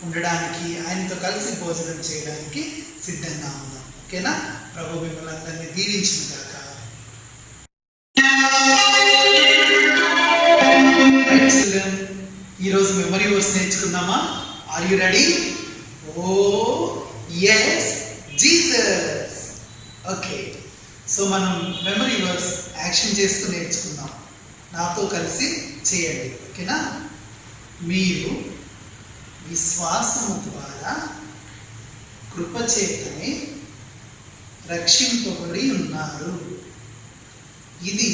[SPEAKER 6] ఉండడానికి, ఆయనతో కలిసి భోజనం చేయడానికి సిద్ధంగా ఉందాం. ఓకేనా? ప్రభు మిమ్మల్ని అందరినీ దీవించిన గాక. ఈరోజు మెమరీ వర్స్ నేర్చుకుందామా? Are you ready? Oh yes Jesus. Okay, so మనం మెమరీ వర్స్ యాక్షన్ చేస్తూ నేర్చుకుందాం. నాతో కలిసి చేయండి. ఓకేనా? మీరు విశ్వాసము ద్వారా కృపచేతనే రక్షింపబడి ఉన్నారు. ఇది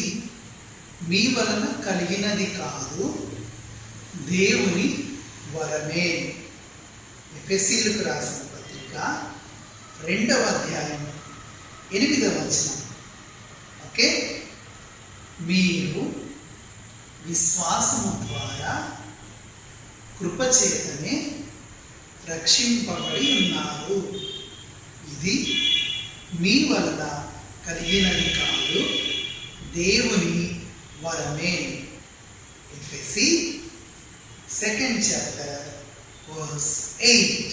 [SPEAKER 6] మీ వలన కలిగినది కాదు, దేవుని వరమే. ఎఫెసీయులకు రాసిన పత్రిక 2వ అధ్యాయం 8వ వచనం. ఓకే, మీరు విశ్వాసము ద్వారా కృపచేతనే రక్షింపబడి ఉన్నారు. ఇది మీ వలన కలిగినది కాదు, దేవుని వరమే. ఎఫెసీ 2nd chapter verse 8.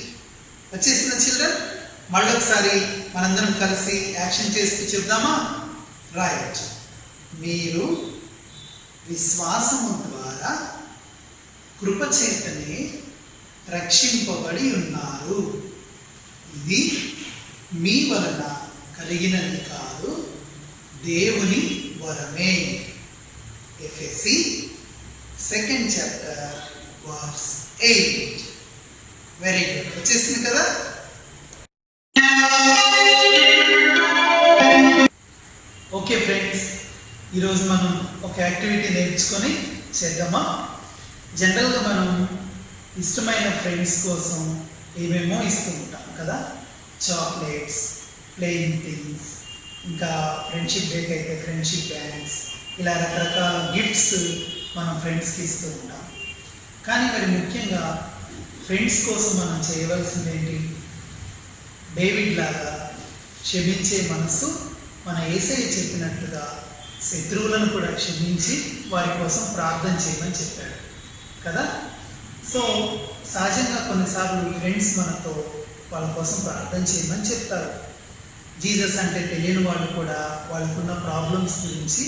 [SPEAKER 6] వచ్చేసిన చిల్డ్రన్, మళ్ళొకసారి మనందరం కలిసి యాక్షన్ చేస్తూ చెప్దామా? రైట్. మీరు విశ్వాసము ద్వారా కృపచేతనే రక్షింపబడి ఉన్నారు. ఇది మీ వలన కలిగినది కాదు, దేవుని వరమే. ఎఫెసీ 2nd chapter verse 8. Very good, వచ్చేసింది కదా. ఓకే ఫ్రెండ్స్, ఈరోజు మనం ఒక యాక్టివిటీ నేర్చుకొని చేద్దామా? జనరల్గా మనం ఇష్టమైన ఫ్రెండ్స్ కోసం ఏమేమో ఇస్తూ ఉంటాం కదా. చాక్లెట్స్, ప్లేయింగ్ థింగ్స్, ఇంకా ఫ్రెండ్షిప్ డేకి అయితే ఫ్రెండ్షిప్ బ్యాండ్స్, ఇలా రకరకాల గిఫ్ట్స్ మనం ఫ్రెండ్స్కి ఇస్తూ ఉంటాం. కానీ మరి ముఖ్యంగా ఫ్రెండ్స్ కోసం మనం చేయవలసింది ఏంటి? డేవిడ్ లాగా క్షమించే మనసు, మన యేసయ్య చెప్పినట్లుగా శత్రువులను కూడా క్షమించి వారి కోసం ప్రార్థన చేయమని చెప్పాడు కదా. సో సహజంగా కొన్నిసార్లు ఫ్రెండ్స్ మనతో వాళ్ళ కోసం ప్రార్థన చేయమని చెప్తారు. జీసస్ అంటే తెలియని వాళ్ళు కూడా వాళ్ళకున్న ప్రాబ్లమ్స్ గురించి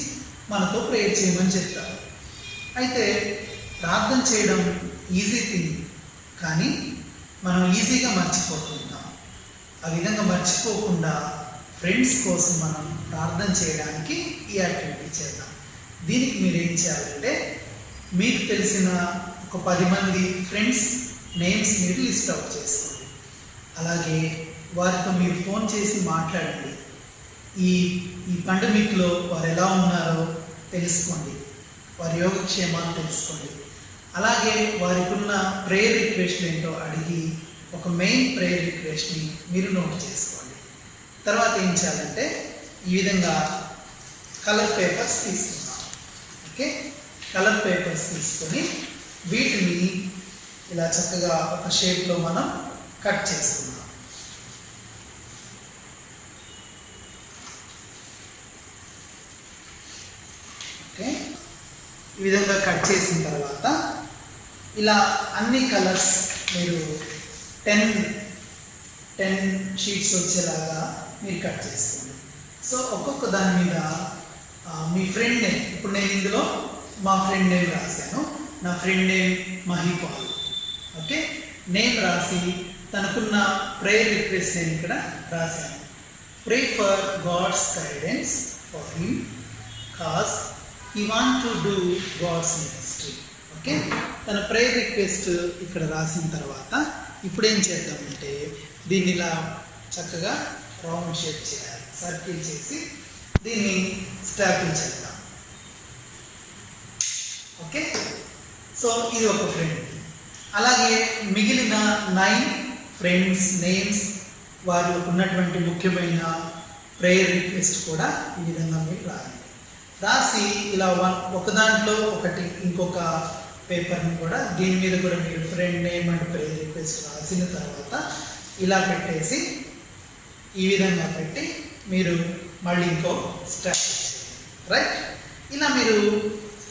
[SPEAKER 6] మనతో ప్రేయర్ చేయమని చెప్తారు. అయితే ప్రార్థన చేయడం ఈజీ థింగ్, కానీ మనం ఈజీగా మర్చిపోతుంటాం. ఆ విధంగా మర్చిపోకుండా ఫ్రెండ్స్ కోసం మనం ప్రార్థన చేయడానికి ఈ యాక్టివిటీ చేద్దాం. దీనికి మీరు ఏం చేయాలంటే, మీకు తెలిసిన ఒక 10 మంది ఫ్రెండ్స్ నేమ్స్ మీరు లిస్ట్ అవుట్ చేసుకోండి. అలాగే వారితో మీరు ఫోన్ చేసి మాట్లాడండి. ఈ పండమిక్లో వారు ఎలా ఉన్నారో తెలుసుకోండి, వారి యోగక్షేమాలు తెలుసుకోండి. అలాగే వారికి ఉన్న ప్రేయర్ రిక్వెస్ట్లు ఏంటో అడిగి ఒక మెయిన్ ప్రేయర్ రిక్వెస్ట్ని మీరు నోట్ చేసుకోండి. తర్వాత ఏం చేయాలంటే, ఈ విధంగా కలర్ పేపర్స్ తీసుకుందాం. ఓకే, కలర్ పేపర్స్ తీసుకొని వీటిని ఇలా చక్కగా ఒక షేప్లో మనం కట్ చేసుకుందాం. ఓకే, ఈ విధంగా కట్ చేసిన తర్వాత ఇలా అన్ని కలర్స్ మీరు 10 షీట్స్ వచ్చేలాగా మీరు కట్ చేసుకోండి. సో ఒక్కొక్క దాని మీద మీ ఫ్రెండ్ నేమ్, ఇప్పుడు నేను ఇందులో మా ఫ్రెండ్ నేమ్ రాశాను. నా friend name Mahipal. Okay, name రాసి తనకున్న ప్రేయర్ రిక్వెస్ట్ నేను ఇక్కడ రాశాను. Pray for God's guidance for him cause he want to do God's ministry. Okay, తన ప్రేయర్ రిక్వెస్ట్ ఇక్కడ రాసిన తర్వాత ఇప్పుడు ఏం చేద్దామంటే, దీన్ని ఇలా చక్కగా రౌండ్ షేప్ చేయాలి, సర్కిల్ చేసి దీన్ని స్టాపిల్ చేద్దాం. ఓకే, సో ఇది ఒక ఫ్రెండ్. అలాగే మిగిలిన 9 ఫ్రెండ్స్ నేమ్స్, వారు ఉన్నటువంటి ముఖ్యమైన ప్రేయర్ రిక్వెస్ట్ కూడా ఈ విధంగా మీరు రాయండి. రాసి ఇలా ఒక దాంట్లో ఒకటి ఇంకొక పేపర్ని కూడా దీని మీద కూడా మీరు friend name and prayer request రాసిన తర్వాత ఇలా పెట్టేసి ఈ విధంగా పెట్టి మీరు మళ్ళీ ఇంకో స్టెప్ రైట్. ఇలా మీరు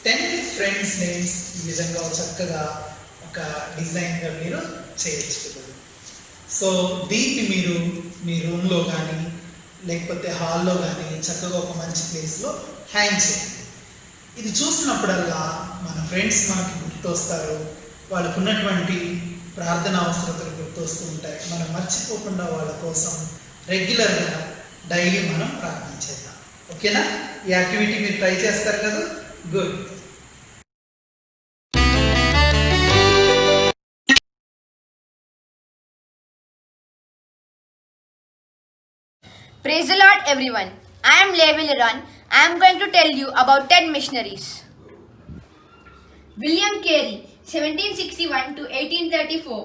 [SPEAKER 6] 10 ఫ్రెండ్స్ నేమ్స్ ఈ విధంగా చక్కగా ఒక డిజైన్గా మీరు చేయొచ్చు. సో దీన్ని మీరు మీ రూమ్లో కానీ లేకపోతే హాల్లో కానీ చక్కగా ఒక మంచి ప్లేస్లో హ్యాంగ్ చేయండి. ఇది చూసినప్పుడల్లా మన ఫ్రెండ్స్ మనకి గుర్తొస్తారు, వాళ్ళకు ఉన్నటువంటి ప్రార్థన అవసరతలు గుర్తొస్తూ ఉంటాయి. మనం మర్చిపోకుండా వాళ్ళ కోసం రెగ్యులర్గా డైలీ మనం ప్రార్థన చేద్దాం. ఓకేనా? ఈ యాక్టివిటీ మీరు ట్రై చేస్తారు కదా, good.
[SPEAKER 7] Praise the Lord, everyone. I am Levi Liran. I am going to tell you about 10 missionaries. William Carey, 1761 to 1834.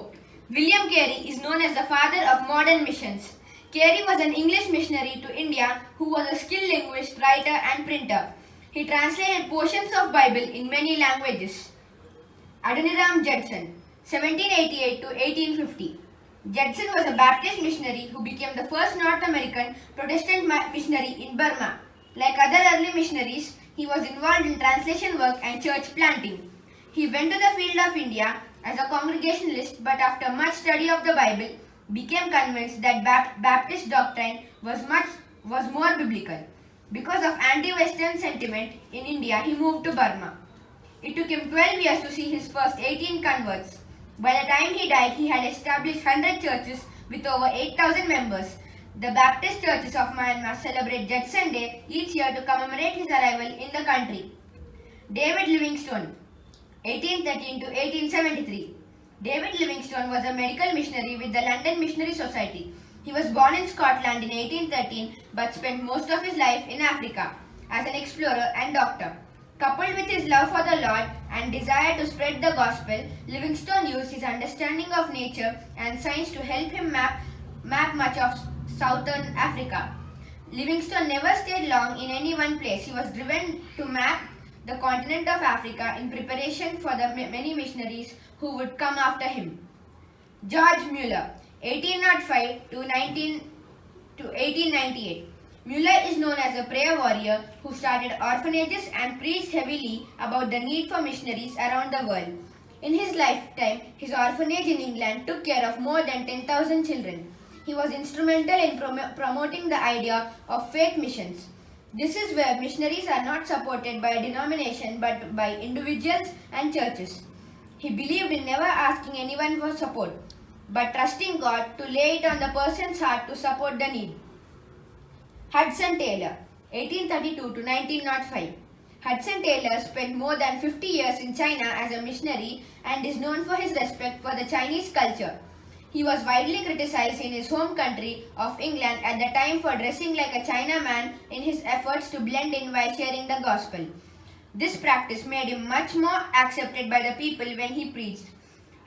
[SPEAKER 7] William Carey is known as the father of modern missions. Carey was an English missionary to India who was a skilled linguist, writer and printer. He translated portions of Bible in many languages. Adoniram Judson, 1788 to 1850. Judson was a Baptist missionary who became the first North American Protestant missionary in Burma. Like other early missionaries, he was involved in translation work and church planting. He went to the field of India as a Congregationalist, but after much study of the Bible, became convinced that Baptist doctrine was more biblical. Because of anti-Western sentiment in India, he moved to Burma. It took him 12 years to see his first 18 converts. By the time he died, he had established 100 churches with over 8,000 members. The Baptist churches of Myanmar celebrate Judson Day each year to commemorate his arrival in the country. David Livingstone, 1813 to 1873. David Livingstone was a medical missionary with the London Missionary Society. He was born in Scotland in 1813 but spent most of his life in Africa as an explorer and doctor. Coupled with his love for the Lord and desire to spread the gospel, Livingstone used his understanding of nature and science to help him map much of southern Africa. Livingstone never stayed long in any one place. He was driven to map the continent of Africa in preparation for the many missionaries who would come after him. George Mueller, 1805 to 1898. Mueller is known as a prayer warrior who started orphanages and preached heavily about the need for missionaries around the world. In his lifetime, his orphanage in England took care of more than 10,000 children. He was instrumental in promoting the idea of faith missions. This is where missionaries are not supported by a denomination but by individuals and churches. He believed in never asking anyone for support, but trusting God to lay it on the person's heart to support the need. Hudson Taylor, 1832 to 1905. Hudson Taylor spent more than 50 years in China as a missionary and is known for his respect for the Chinese culture. He was widely criticized in his home country of England at the time for dressing like a Chinaman in his efforts to blend in while sharing the gospel. This practice made him much more accepted by the people when he preached.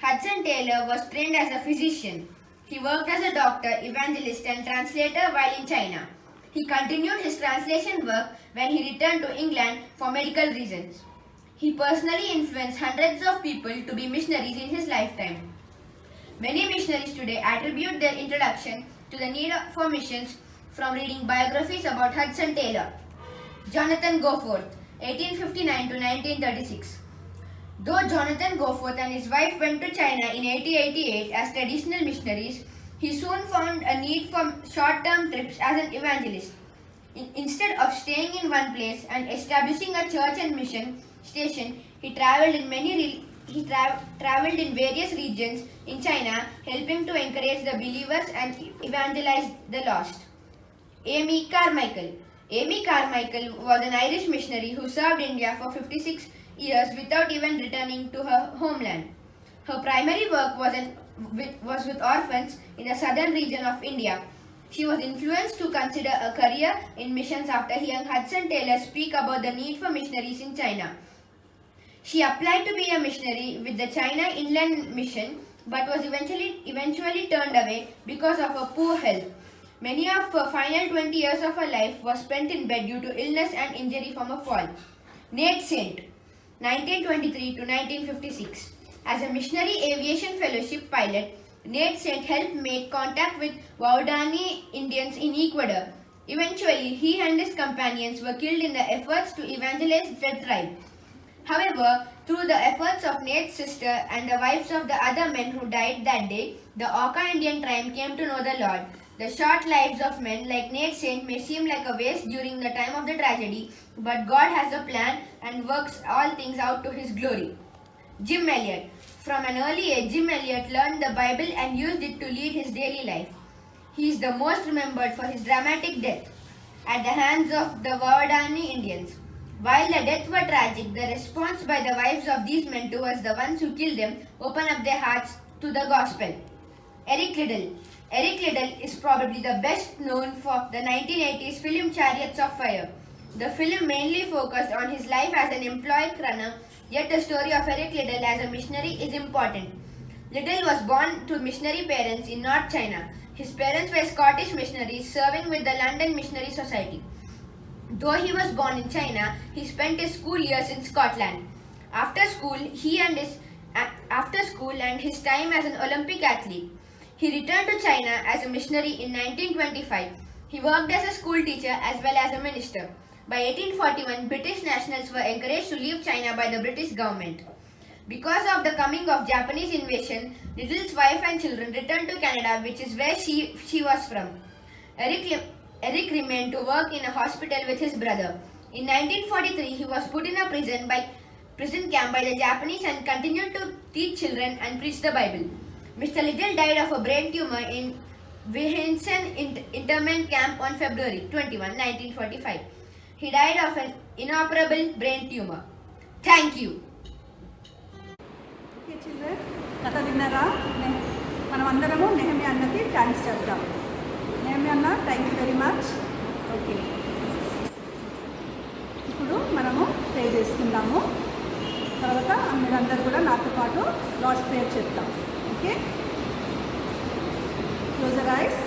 [SPEAKER 7] Hudson Taylor was trained as a physician. He worked as a doctor, evangelist and translator while in China. He continued his translation work when he returned to England for medical reasons. He personally influenced hundreds of people to be missionaries in his lifetime. Many missionaries today attribute their introduction to the need for missions from reading biographies about Hudson Taylor. Jonathan Goforth, 1859 to 1936. Though Jonathan Goforth and his wife went to China in 1888 as traditional missionaries, he soon found a need for short-term trips as an evangelist. Instead of staying in one place and establishing a church and mission station, he traveled in various regions in China, helping to encourage the believers and evangelize the lost. Amy Carmichael. Amy Carmichael was an Irish missionary who served India for 56 years without even returning to her homeland. Her primary work was with orphans in the southern region of India. She was influenced to consider a career in missions after hearing Hudson Taylor speak about the need for missionaries in China. She applied to be a missionary with the China Inland Mission but was eventually turned away because of her poor health. Many of her final 20 years of her life was spent in bed due to illness and injury from a fall. Nate Saint, 1923 to 1956. As a missionary aviation fellowship pilot, Nate Saint helped make contact with Waodani Indians in Ecuador. Eventually, he and his companions were killed in the efforts to evangelize the tribe. However, through the efforts of Nate's sister and the wives of the other men who died that day, the Auca Indian tribe came to know the Lord. The short lives of men like Nate Saint may seem like a waste during the time of the tragedy, but God has a plan and works all things out to His glory. Jim Elliot. From an early age, Jim Elliot learned the Bible and used it to lead his daily life. He is the most remembered for his dramatic death at the hands of the Waodani Indians. While the deaths were tragic, the response by the wives of these men towards the ones who killed them opened up their hearts to the gospel. Eric Liddell. Eric Liddell is probably the best known for the 1980s film Chariots of Fire. The film mainly focused on his life as an employee runner, yet the story of Eric Liddell as a missionary is important. Liddell was born to missionary parents in North China. His parents were Scottish missionaries serving with the London Missionary Society. Though he was born in China, he spent his school years in Scotland. After school and his time as an Olympic athlete, he returned to China as a missionary in 1925. He worked as a school teacher as well as a minister. By 1841, British nationals were encouraged to leave China by the British government. Because of the coming of Japanese invasion, Liddell's wife and children returned to Canada, which is where she was from. Eric remained to work in a hospital with his brother. In 1943, he was put in a prison camp by the Japanese and continued to teach children and preach the Bible. Mr. Liddell died of a brain tumor in Weinsen internment camp on February 21, 1945. He died of an inoperable brain tumor. Thank you.
[SPEAKER 8] Okay, children. కథ విన్నారా? మనం అందరము నెహమ్యా అన్నకి థ్యాంక్స్ చెప్తాం. నెహమ్యా అన్న, thank you very much. Okay, ఇప్పుడు మనము ప్రే చేసుకుందాము. తర్వాత మీరందరూ కూడా నాతో పాటు లార్డ్స్ ప్రేయర్ చెప్తాం. Okay, close your eyes.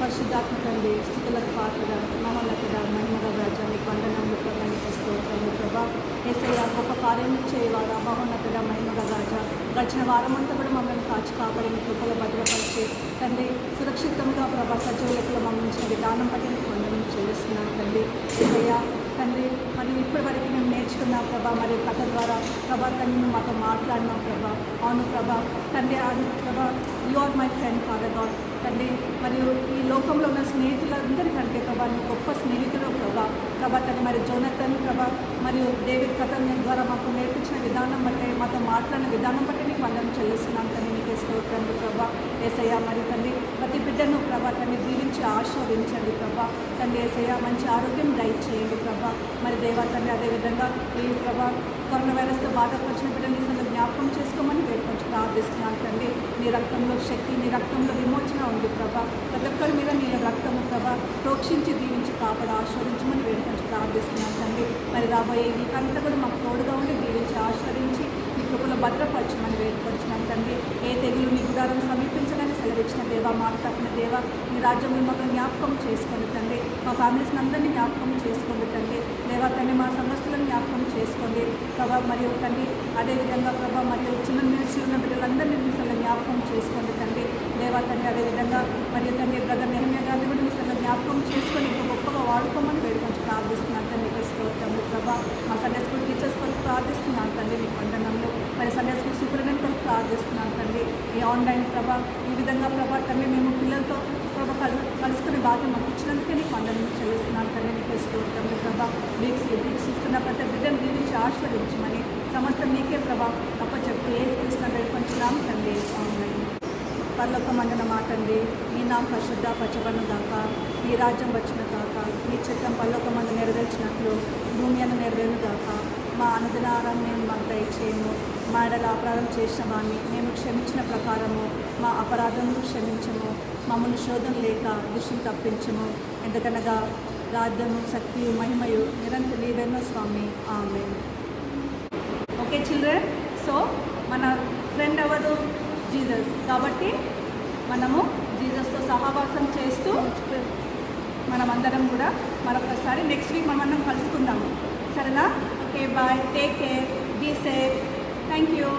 [SPEAKER 8] పరిశుద్ధాత్మ తండ్రి, స్థుతులకు పాత్రగా, మహోన్నతుడ, మహిమగల రాజా, నీ వందనములు ప్రభా, నీకు స్తోత్రములు ప్రభా. యేసయ్య, గొప్ప కార్యములు చేయవాడా, మహోన్నతుడ, మహిమగల రాజా, గడిచిన వారమంతా కూడా మమ్మల్ని కాచి కాపాడి మీ కృపలో భద్రపరిచి తండ్రి సురక్షితంగా ప్రభా సజీవులకులో మమ్మల్ని ఉంచిన విధానం బట్టి నీకు వందనం చెల్లిస్తున్నాను తండ్రి. యేసయ్య తండ్రి, మరి ఇప్పటి వరకు మేము నేర్చుకున్నాం ప్రభా, మరి కథ ద్వారా ప్రభా తండ్రి నువ్వు మాతో మాట్లాడినాం ప్రభా. అవును ప్రభా తండ్రి, ప్రభా you are my friend father God తండ్రి. మరియు ఈ లోకంలో ఉన్న స్నేహితులందరికంటే ప్రభా నువ్వు గొప్ప స్నేహితుడు ప్రభా. ప్రభా తండ్రి మరి జోనతన్ ప్రభా మరియు డేవిడ్ కథన్ ద్వారా మాకు నేర్పించిన విధానం బట్టి మాతో మాట్లాడిన విధానం బట్టి నీకు వందనం చెల్లిస్తున్నాం తండ్రి. నీకే స్తోత్రములు ప్రభా. యేసయ్య మరి తండ్రి ప్రతి బిడ్డను ప్రభా తండ్రి దీవించి ఆశీర్వదించండి ప్రభా తండ్రి. యేసయ్య మంచి ఆరోగ్యం దయచేయండి ప్రభా. మరి దేవా తండ్రి అదేవిధంగా ఈ ప్రభా కరోనా వైరస్తో బాధపరిచిన బిడ్డని అసలు జ్ఞాపకం చేసుకోమని వేడుకొంచి ప్రార్థిస్తున్నాను తండ్రి. నీ రక్తంలో శక్తి, నీ రక్తంలో విమోచన ఉంది ప్రభా. ప్రతి ఒక్కరి మీద నీ రక్తము ప్రభా ప్రోక్షించి దీవించి కాపాడు ఆశీర్వదించమని వేడుకొంచి ప్రార్థిస్తున్నాను తండ్రి. మరి రాబోయే ఈ కంట కూడా మాకు తోడుగా ఉండి దీవించి ఆశీర్వదించి నీ కృపలో భద్రపరచమని వేడుకొంచున్నాను తండ్రి. ఏ తెగులు నీ గుడారం సమీపించడానికి సెలవిచ్చిన దేవా, మాట తప్పిన దేవా, నీ రాజ్యంలో మాకు జ్ఞాపకం చేసుకోండి తండ్రి. మా ఫ్యామిలీస్ అందరినీ జ్ఞాపకం చేసుకోండి తండ్రి. దేవా తండ్రి మా సమస్యలను జ్ఞాపకం చేసుకోండి ప్రభా. మరియు తండ్రి అదేవిధంగా ప్రభా మరియు చిన్న మినిస్ట్రీ ఉన్న బిడ్డలందరినీ మిసలు జ్ఞాపకం చేసుకోండి తండ్రి. దేవా తండ్రి అదేవిధంగా మరియు తండ్రి బ్రదర్ నెహమ్యా గారిని కూడా మిసలు జ్ఞాపకం చేసుకొని ఇంకా గొప్పగా వాడుకోమని వేడుకొని ప్రార్థిస్తున్నాను తండ్రి. నీకు స్తోత్రములు ప్రభా. మా సండే స్కూల్ టీచర్స్ కొరకు ప్రార్థిస్తున్నాను తండ్రి. మీ వందనంలో మరి సండే స్కూల్ సూపరింటెండెంట్ కొరకు ప్రార్థిస్తున్నాను తండ్రి. ఈ ఆన్లైన్ ప్రభా ఈ విధంగా ప్రభా తండ్రి మేము పిల్లలతో ప్రభా కలుసుకునే భాగ్యం మాకు ఇచ్చినందుకే నీకు వందనం చెల్లిస్తున్నాను తండ్రి. నీకు స్తోత్రములు ప్రభా. వీక్స్ ఇస్తున్న ప్రతి బిడ్డను దీవించి ఆశీర్వదించమని సమస్త నీకే ప్రభా అప్పచెప్తే ఏ కృష్ణ వేడుకొంచున్నాం తండ్రి. ఆమేన్. పరలోక మండన మాటండి, మీ నామ పరిశుద్ధ పచ్చబడిన దాకా, మీ రాజ్యం వచ్చిన దాకా, మీ చిత్తం పరలోక మందు నెరవేర్చినట్లు భూమి అని నెరవేరును దాకా. మా అనుదిన ఆహారాన్ని మేము మాకు దయచేయము. మా ఎడల అపరాధం చేసిన వాడిని మేము క్షమించిన ప్రకారము మా అపరాధములు క్షమించము. మమ్మల్ని శోధన లేక దుష్టుని తప్పించము. ఎందుకనగా రాజ్యము, శక్తియు, మహిమయు నిరంతరం నీవేనో స్వామి. ఆమేన్. ఓకే చిల్డ్రన్, సో మన ఫ్రెండ్ ఎవరు? జీసస్. కాబట్టి మనము జీసస్తో సహవాసం చేస్తూ మనమందరం కూడా మరొకసారి నెక్స్ట్ వీక్ మనమందరం కలుసుకుందాము. సరేనా? Okay, bye, take care, be safe. Thank you.